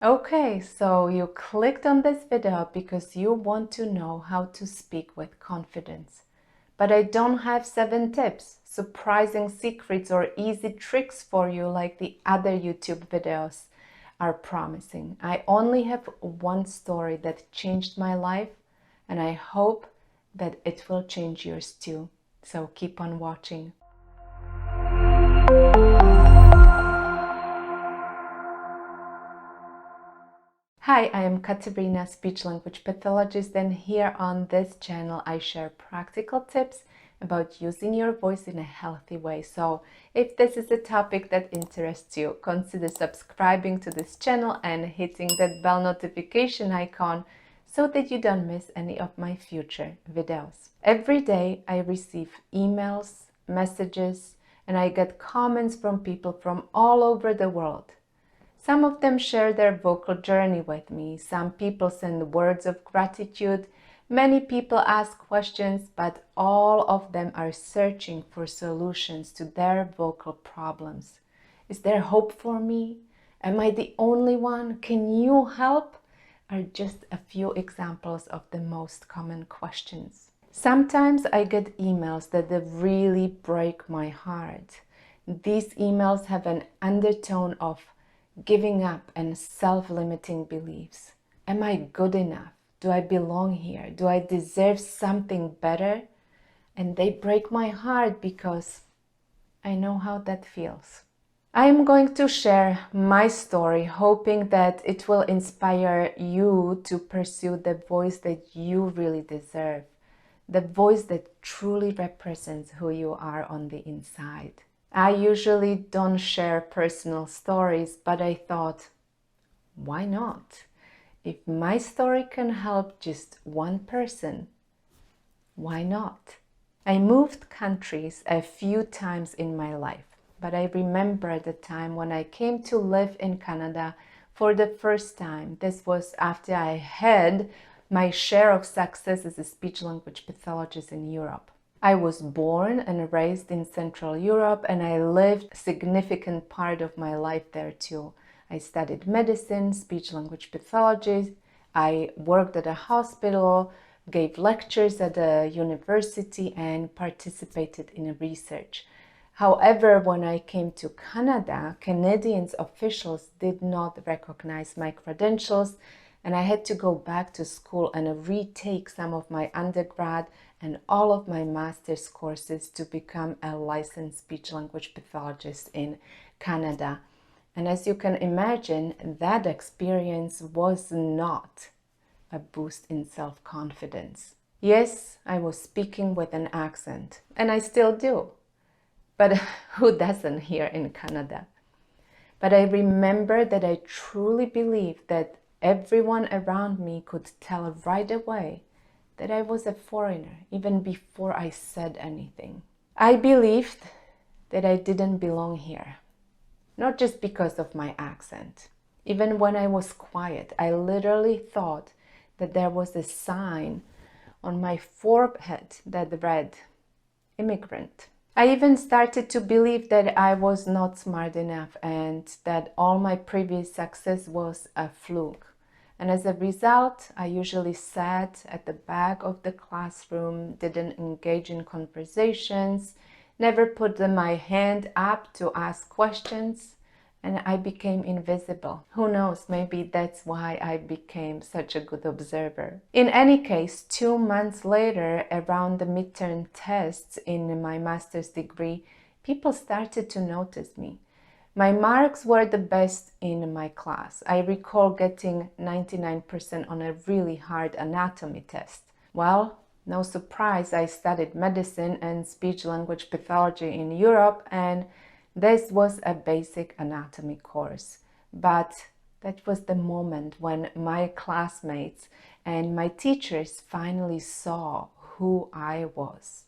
Okay, so you clicked on this video because you want to know how to speak with confidence. But I don't have 7 tips, surprising secrets, or easy tricks for you like the other YouTube videos are promising. I only have one story that changed my life, and I hope that it will change yours too. So keep on watching. Hi, I am Katarina, speech language pathologist, and here on this channel I share practical tips about using your voice in a healthy way. So if this is a topic that interests you, consider subscribing to this channel and hitting that bell notification icon so that you don't miss any of my future videos. Every day I receive emails, messages, and I get comments from people from all over the world. Some of them share their vocal journey with me. Some people send words of gratitude. Many people ask questions, but all of them are searching for solutions to their vocal problems. Is there hope for me? Am I the only one? Can you help? Are just a few examples of the most common questions. Sometimes I get emails that really break my heart. These emails have an undertone of giving up and self-limiting beliefs. Am I good enough? Do I belong here? Do I deserve something better? And they break my heart because I know how that feels. I am going to share my story, hoping that it will inspire you to pursue the voice that you really deserve, the voice that truly represents who you are on the inside. I usually don't share personal stories, but I thought, why not? If my story can help just one person, why not? I moved countries a few times in my life, but I remember the time when I came to live in Canada for the first time. This was after I had my share of success as a speech language pathologist in Europe. I was born and raised in Central Europe, and I lived a significant part of my life there too. I studied medicine, speech language pathology. I worked at a hospital, gave lectures at a university, and participated in research. However, when I came to Canada, Canadian officials did not recognize my credentials, and I had to go back to school and retake some of my undergrad and all of my master's courses to become a licensed speech language pathologist in Canada. And as you can imagine, that experience was not a boost in self-confidence. Yes, I was speaking with an accent, and I still do. But who doesn't here in Canada? But I remember that I truly believed that everyone around me could tell right away that I was a foreigner, even before I said anything. I believed that I didn't belong here, not just because of my accent. Even when I was quiet, I literally thought that there was a sign on my forehead that read, immigrant. I even started to believe that I was not smart enough and that all my previous success was a fluke. And as a result, I usually sat at the back of the classroom, didn't engage in conversations, never put my hand up to ask questions, and I became invisible. Who knows, maybe that's why I became such a good observer. In any case, 2 months later, around the midterm tests in my master's degree, people started to notice me. My marks were the best in my class. I recall getting 99% on a really hard anatomy test. Well, no surprise, I studied medicine and speech language pathology in Europe, and this was a basic anatomy course. But that was the moment when my classmates and my teachers finally saw who I was.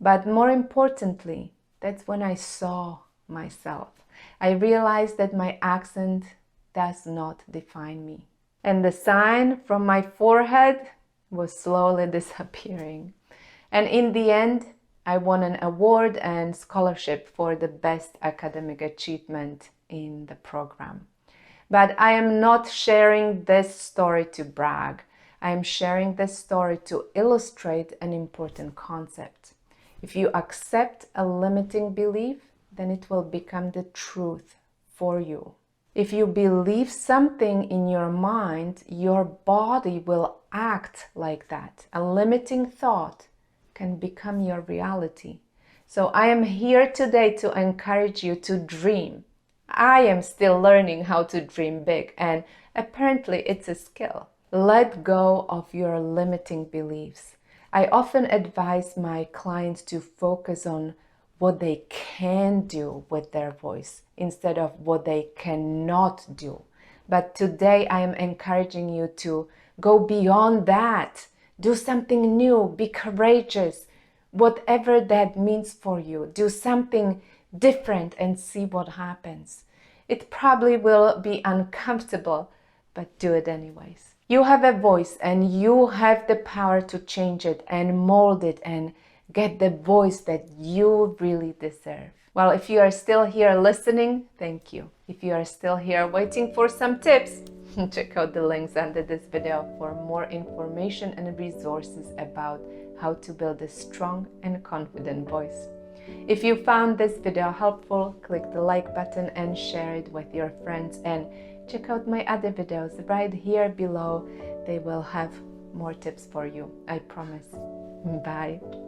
But more importantly, that's when I saw myself. I realized that my accent does not define me. And the sign from my forehead was slowly disappearing. And in the end, I won an award and scholarship for the best academic achievement in the program. But I am not sharing this story to brag. I am sharing this story to illustrate an important concept. If you accept a limiting belief, then it will become the truth for you. If you believe something in your mind, your body will act like that. A limiting thought can become your reality. So I am here today to encourage you to dream. I am still learning how to dream big, and apparently it's a skill. Let go of your limiting beliefs. I often advise my clients to focus on what they can do with their voice instead of what they cannot do. But today I am encouraging you to go beyond that. Do something new, be courageous, whatever that means for you. Do something different and see what happens. It probably will be uncomfortable, but do it anyways. You have a voice and you have the power to change it and mold it and get the voice that you really deserve. Well, if you are still here listening, thank you. If you are still here waiting for some tips, check out the links under this video for more information and resources about how to build a strong and confident voice. If you found this video helpful, click the like button and share it with your friends, and check out my other videos right here below. They will have more tips for you, I promise. Bye.